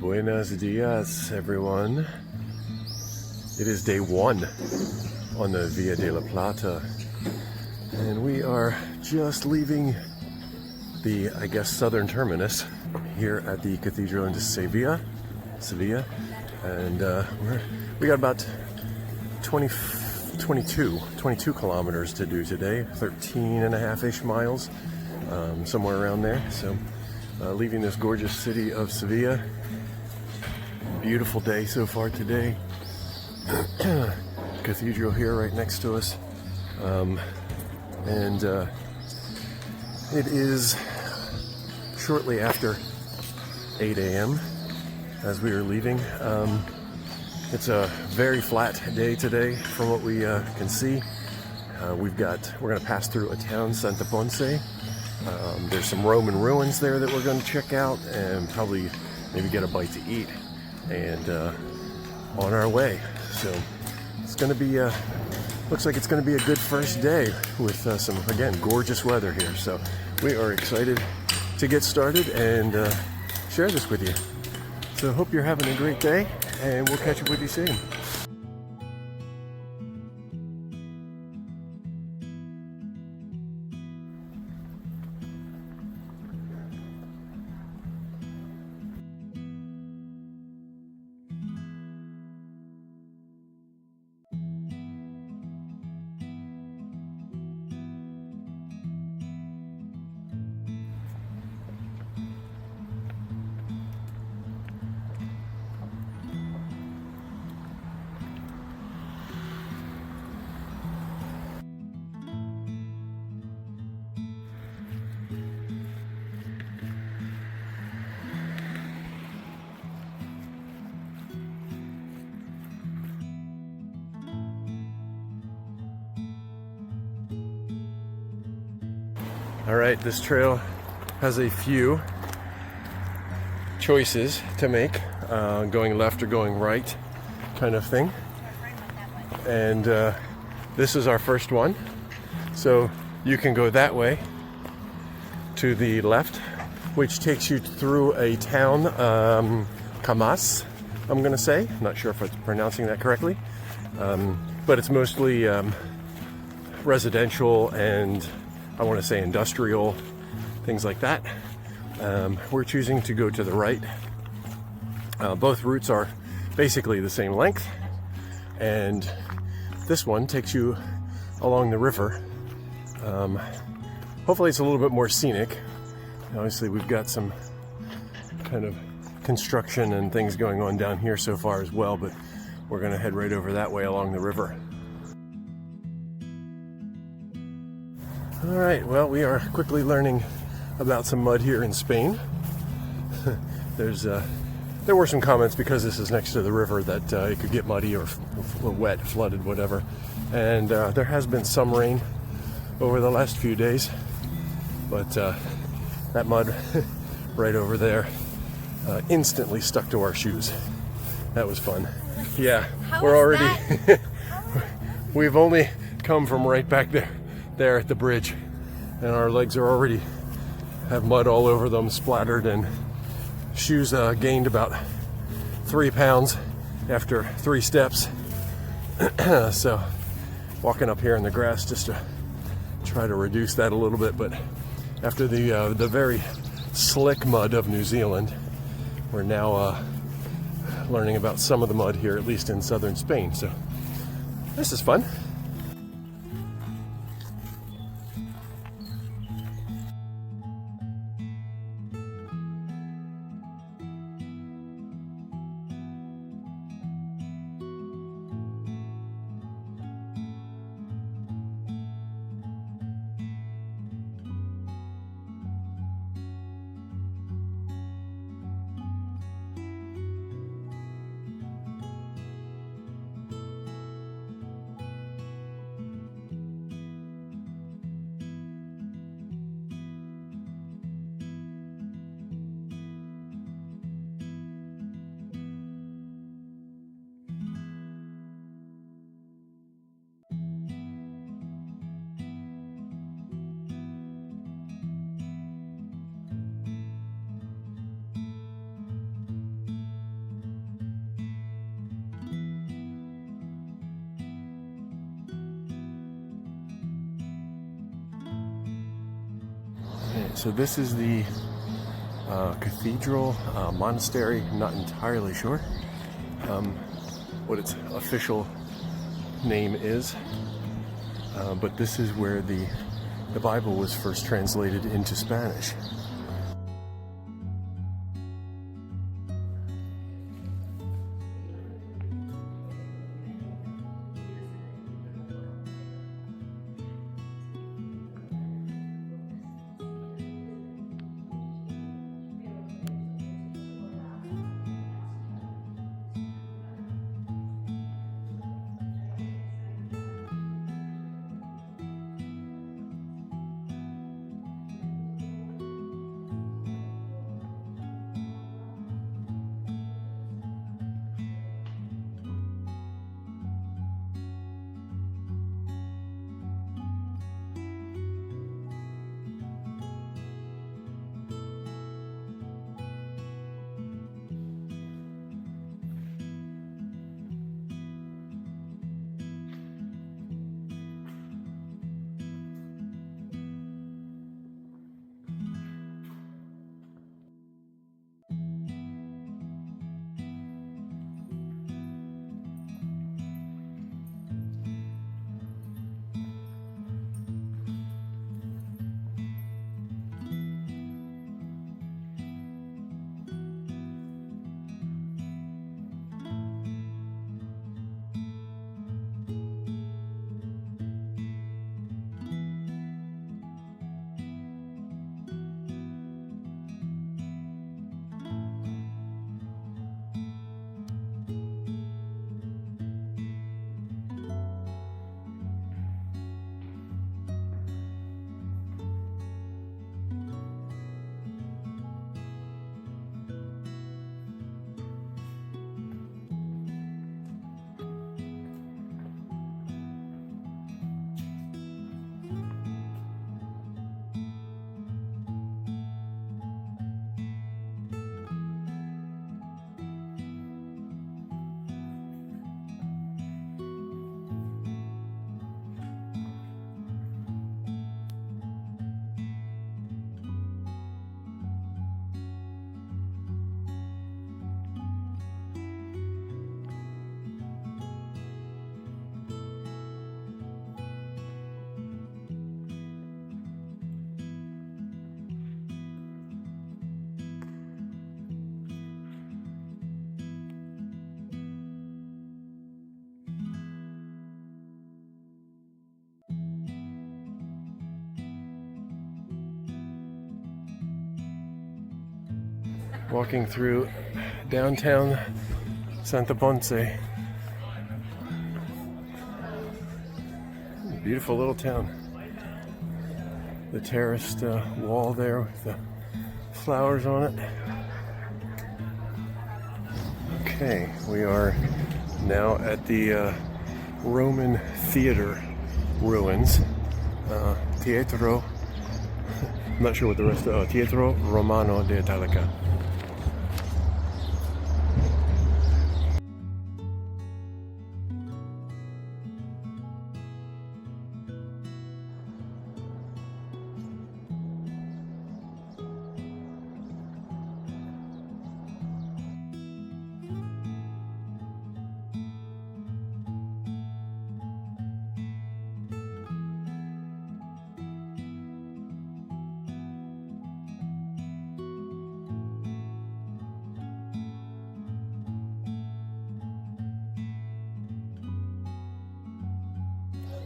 Buenos dias, everyone. It is day 1 on the Via de la Plata, and we are just leaving the, I guess, southern terminus here at the Cathedral in Sevilla, and we got about 22 kilometers to do today, 13 and a half-ish miles, somewhere around there. So leaving this gorgeous city of Sevilla. Beautiful day so far today. Cathedral here right next to us, and it is shortly after 8 a.m. as we are leaving. It's a very flat day today from what we can see. We're going to pass through a town, Santa Ponce. There's some Roman ruins there that we're going to check out and probably maybe get a bite to eat, and on our way. So it's going to be looks like it's going to be a good first day with some, again, gorgeous weather here. So we are excited to get started and share this with you. So hope you're having a great day, and we'll catch up with you soon. All right, this trail has a few choices to make, going left or going right kind of thing. And this is our first one. So you can go that way to the left, which takes you through a town, Camas, I'm gonna say. Not sure if I'm pronouncing that correctly. But it's mostly residential and I want to say industrial, things like that. We're choosing to go to the right. Both routes are basically the same length, and this one takes you along the river. Hopefully it's a little bit more scenic. Obviously we've got some kind of construction and things going on down here so far as well, but we're going to head right over that way along the river. All right, well, we are quickly learning about some mud here in Spain. There were some comments, because this is next to the river, that it could get muddy or wet, flooded, whatever. And there has been some rain over the last few days, but that mud right over there instantly stuck to our shoes. That was fun. Yeah, we're already, we've only come from right back there at the bridge, and our legs are already have mud all over them, splattered, and shoes gained about 3 pounds after 3 steps. So walking up here in the grass just to try to reduce that a little bit, but after the very slick mud of New Zealand, we're now learning about some of the mud here, at least in southern Spain. So this is fun. So this is the cathedral, monastery, not entirely sure what its official name is, but this is where the Bible was first translated into Spanish. Walking through downtown Santa Ponce. Beautiful little town. The terraced wall there with the flowers on it. Okay, we are now at the Roman theater ruins. Teatro, I'm not sure what the rest of Teatro Romano de Italica.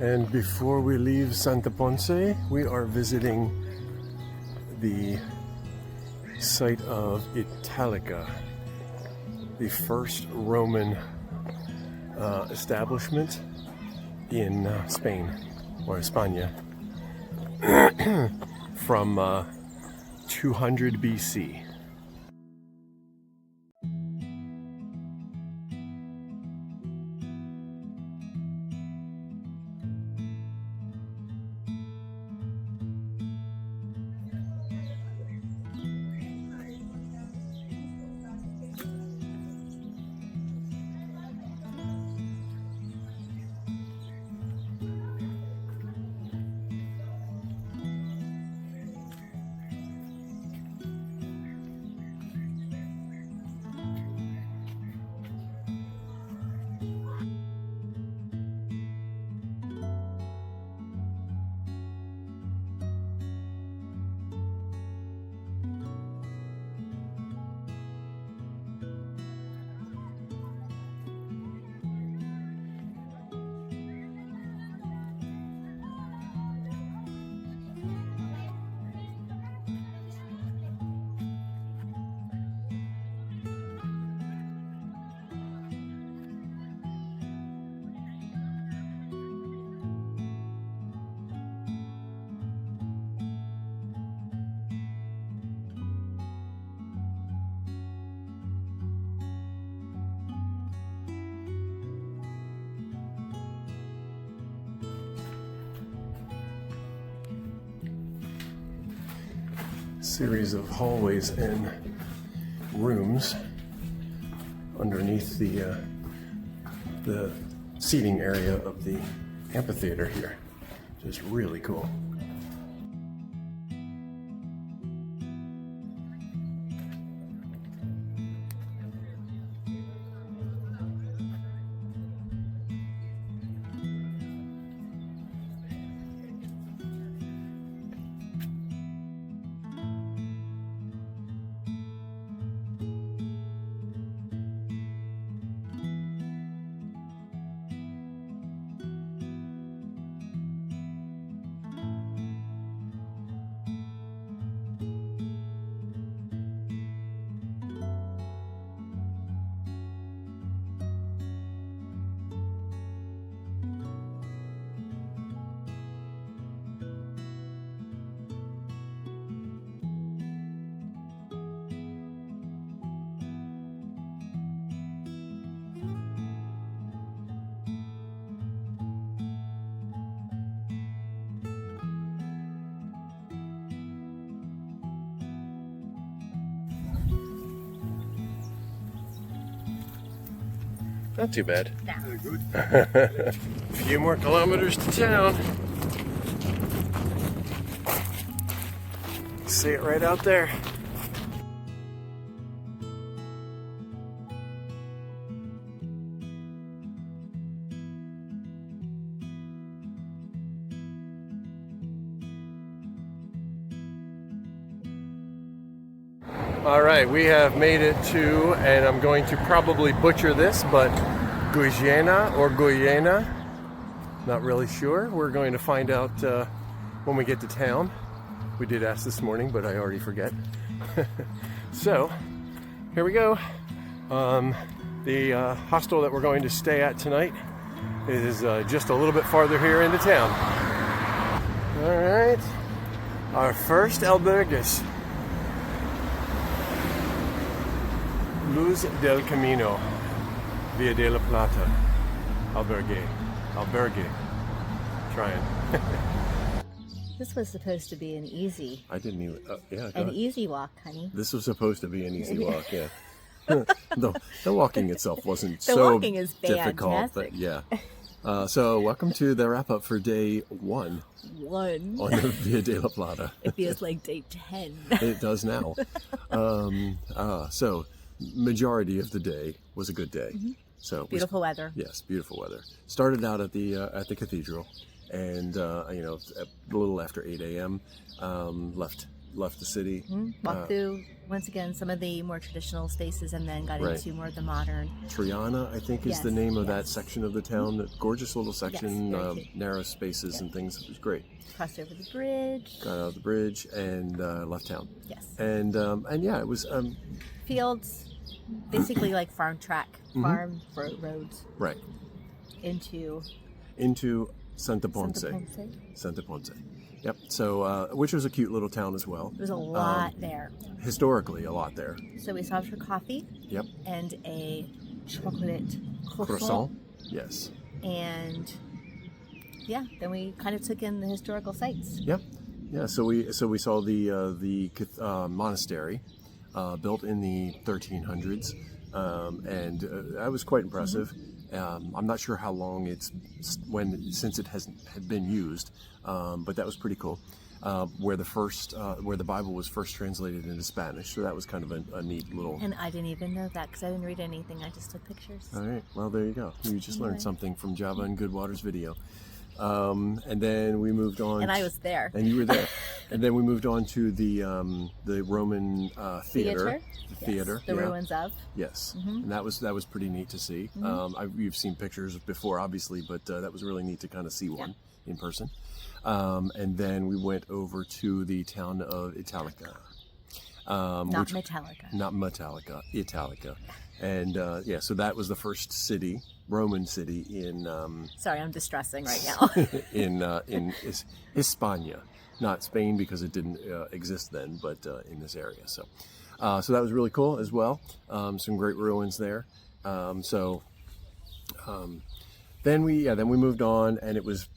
And before we leave Santa Ponce, we are visiting the site of Italica, the first Roman establishment in Spain, or España, from 200 BC. series of hallways and rooms underneath the seating area of the amphitheater here. Just really cool. Not too bad. Very good. A few more kilometers to town. See it right out there. All right, we have made it to, and I'm going to probably butcher this, but Guillena or Guillena, not really sure. We're going to find out when we get to town. We did ask this morning, but I already forget. So, here we go. The hostel that we're going to stay at tonight is just a little bit farther here into town. All right, our first albergues. Luz del Camino, Via de la Plata, albergue. Trying. This was supposed to be an easy. I didn't even. Yeah. An easy walk, honey. This was supposed to be an easy walk. Yeah. The walking itself wasn't The so walking is difficult, fantastic. but yeah. So welcome to the wrap up for day 1 One. on the Via de la Plata. It feels like day 10. It does now. So majority of the day was a good day. Mm-hmm. So Beautiful weather. Yes, beautiful weather. Started out at the cathedral, and a little after 8 a.m. Left the city. Walked through once again some of the more traditional spaces, and then got Right. into more of the modern. Triana, I think, is Yes, the name of that yes. section of the town. That gorgeous little section, very cute. narrow spaces and things. It was great. Crossed over the bridge. Got out of the bridge and left town. Yes. And yeah, it was Fields, basically like farm track, farm roads right into into Santa Ponce. Santa Ponce. Yep. So which was a cute little town as well. There's a lot there. Historically, a lot there. So we stopped for coffee Yep. and a chocolate Croissant. Yes. And yeah, then we kind of took in the historical sites. Yep. Yeah. So we saw the monastery built in the 1300s, and that was quite impressive. I'm not sure how long since it had been used, but that was pretty cool. Where the Bible was first translated into Spanish, so that was kind of a neat little. And I didn't even know that because I didn't read anything. I just took pictures. All right, well there you go. You just learned something from Java and Goodwater's video. And then we moved on. And I was there. And you were there. And then we moved on to the Roman theater. The theater. The ruins of. Yes, and that was pretty neat to see. You've seen pictures before, obviously, but that was really neat to kind of see one in person. And then we went over to the town of Italica. Not Metallica. Italica. And so that was the first city, Roman city in. Sorry, I'm distressing right now. in Hispania, not Spain because it didn't exist then, but in this area. So that was really cool as well. Some great ruins there. Then we moved on, and it was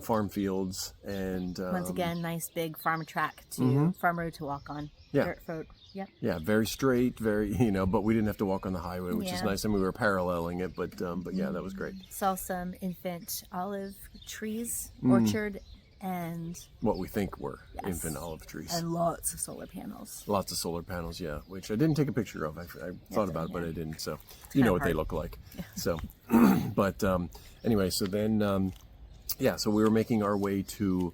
farm fields, and once again, nice big farm track to farm road to walk on. Yeah. Dirt road. Yep. Yeah, very straight, very, but we didn't have to walk on the highway, which is Yeah. nice. And we were paralleling it, but yeah, that was great. Saw some infant olive trees, orchard, and What we think were Yes. infant olive trees. and lots of solar panels. Lots of solar panels, yeah, which I didn't take a picture of. I thought about it, but I didn't. So you know what they hard. look like. So, but anyway, so then, yeah, so we were making our way to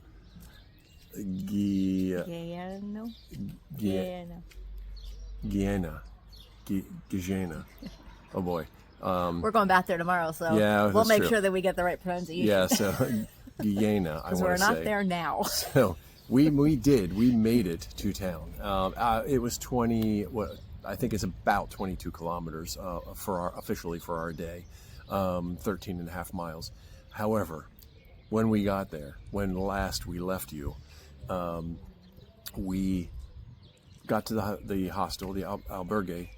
Guillena. Guillena. Oh boy. We're going back there tomorrow, so Yeah, we'll that's make true. sure that we get the right pronunciation. Yeah, so Guillena, I Because want we're to not say. there now. So we made it to town. It was 20. What I think it's about 22 kilometers officially for our day, 13 and a half miles. However, when we got there, when last we left you, we got to the hostel, the albergue,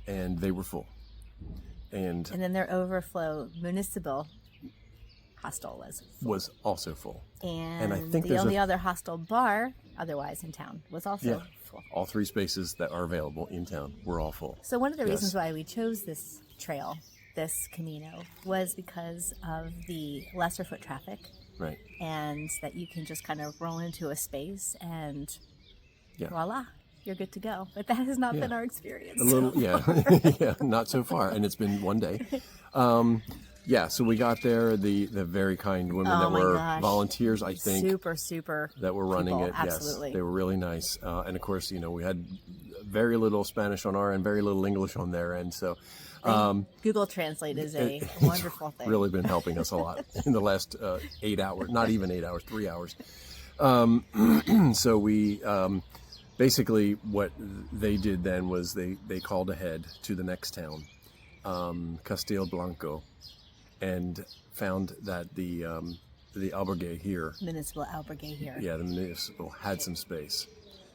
and they were full. And And then their overflow municipal hostel was also full. and I think the there's only other hostel bar otherwise in town was also Yeah. full. All 3 spaces that are available in town were all full. So one of the Yes. reasons why we chose this trail, this Camino, was because of the lesser foot traffic Right. and that you can just kind of roll into a space and Yeah. voila, you're good to go. But that has not Yeah. been our experience. A little, yeah, yeah, not so far, and it's been one day. Yeah, so we got there. The very kind women Oh that my were gosh. volunteers, I think, Super that were running people, it. absolutely. Yes, they were really nice, and of course, we had very little Spanish on our end, very little English on their end. So Google Translate is a wonderful thing. really been helping us a lot in the last 8 hours, not even 8 hours, 3 hours. So we basically what they did then was they called ahead to the next town, Castillo Blanco, and found that the albergue here, Municipal albergue here. yeah, the municipal had some space.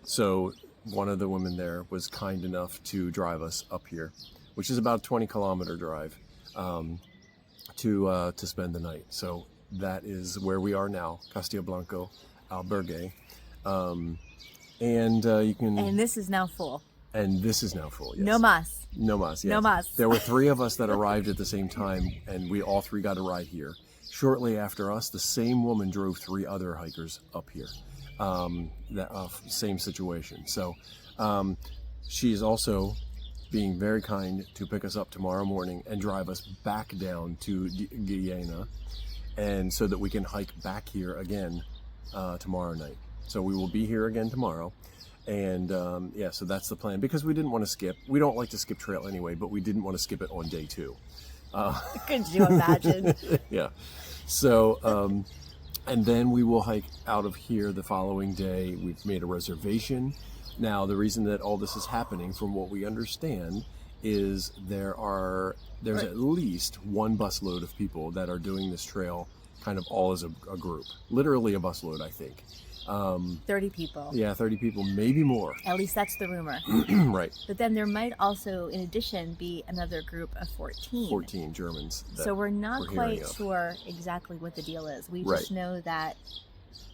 So one of the women there was kind enough to drive us up here, which is about a 20-kilometer drive, to spend the night. So that is where we are now, Castillo Blanco albergue, and you can. And this is now full. And this is now full. Yes. No mas. No mas. Yes. No mas. There were 3 of us that arrived at the same time, and we all 3 got a ride here. Shortly after us, the same woman drove 3 other hikers up here. Same situation. So she is also being very kind to pick us up tomorrow morning and drive us back down to Guillena, and so that we can hike back here again tomorrow night. So we will be here again tomorrow. And yeah, so that's the plan, because we didn't want to skip. We don't like to skip trail anyway, but we didn't want to skip it on day 2. Could you imagine? Yeah. So, and then we will hike out of here the following day. We've made a reservation. Now, the reason that all this is happening, from what we understand, is there's at least 1 busload of people that are doing this trail kind of all as a group. Literally a busload, I think. 30 people. Yeah, 30 people, maybe more. At least that's the rumor. Right. But then there might also, in addition, be another group of 14. 14 Germans. that So we're not we're hearing quite of. sure exactly what the deal is. We Right. just know that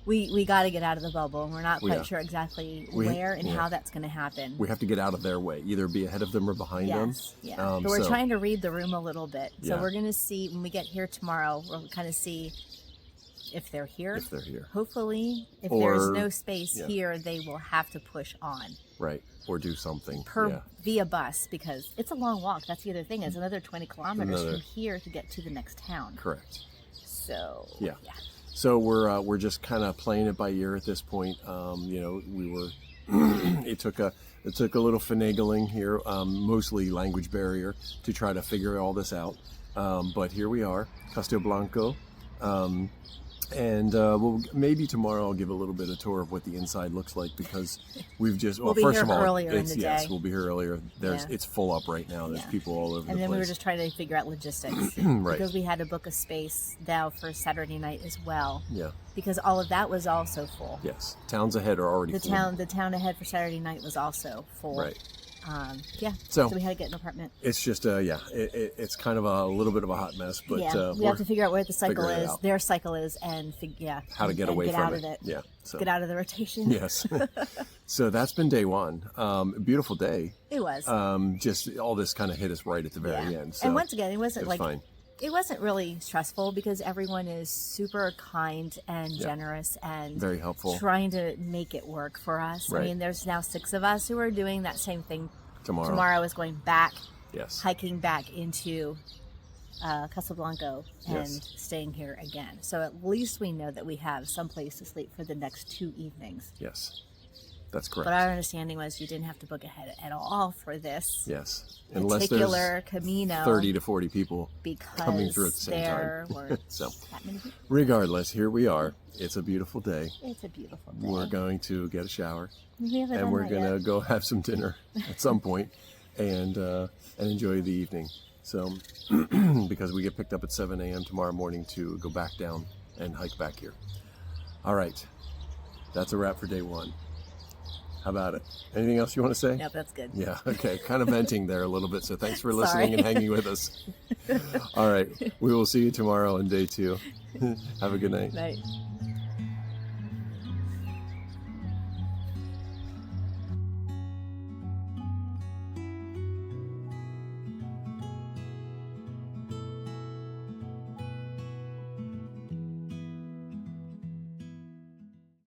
we got to get out of the bubble, and we're not quite Yeah. sure exactly We- where and yeah. how that's going to happen. We have to get out of their way, either be ahead of them or behind them. Yes, yeah. But we're so- trying to read the room a little bit. So Yeah. we're going to see, when we get here tomorrow, we'll kind of see if they're here. If they're here. Hopefully, if Or- there's no space yeah. here, they will have to push on Right. Or do something. Yeah. via bus, because it's a long walk. That's the other thing. It's another 20 kilometers Another- from here to get to the next town. Correct. So Yeah. So we're just kind of playing it by ear at this point. We were. it took a little finagling here, mostly language barrier, to try to figure all this out. But here we are, Castillo Blanco. And maybe tomorrow I'll give a little bit of tour of what the inside looks like, because we've just We'll be first here of all, earlier in the yes, day. we'll be here earlier. Yeah. It's full up right now. There's Yeah. people all over And the then place. we were just trying to figure out logistics Right. because we had to book a space now for Saturday night as well, Yeah. because all of that was also full. Yes. Towns ahead are already The full. town ahead for Saturday night was also full. Right. Yeah. So we had to get an apartment. it's just it's kind of a little bit of a hot mess, but We have to figure out where the cycle figuring it is, out. their cycle is, and how to get away get from out it. of it. Yeah. So Get out of the rotation. yes. So that's been day one. Beautiful day. It was. Just all this kind of hit us right at the very end. So and once again, it wasn't was like fine. it wasn't really stressful because everyone is super kind and generous and Very helpful. trying to make it work for us. Right. I mean, there's now 6 of us who are doing that same thing. Tomorrow. Tomorrow is going back, Yes. hiking back into Casablanca and Yes. staying here again. So at least we know that we have some place to sleep for the next 2 evenings. Yes. That's correct. But our understanding was you didn't have to book ahead at all for this Yes. Unless particular there's Camino 30 to 40 people because coming through at the same there time. were So that many people. regardless, here we are. It's a beautiful day. It's a beautiful day. We're going to get a shower We haven't and done we're that going to yet. go have some dinner at some point and enjoy the evening. So because we get picked up at 7 a.m. tomorrow morning to go back down and hike back here. All right. That's a wrap for day one. How about it? Anything else you want to say? Nope, that's good. Yeah, okay. Kind of venting there a little bit. So thanks for listening Sorry. and hanging with us. All right. We will see you tomorrow on day 2. Have a good night. Night.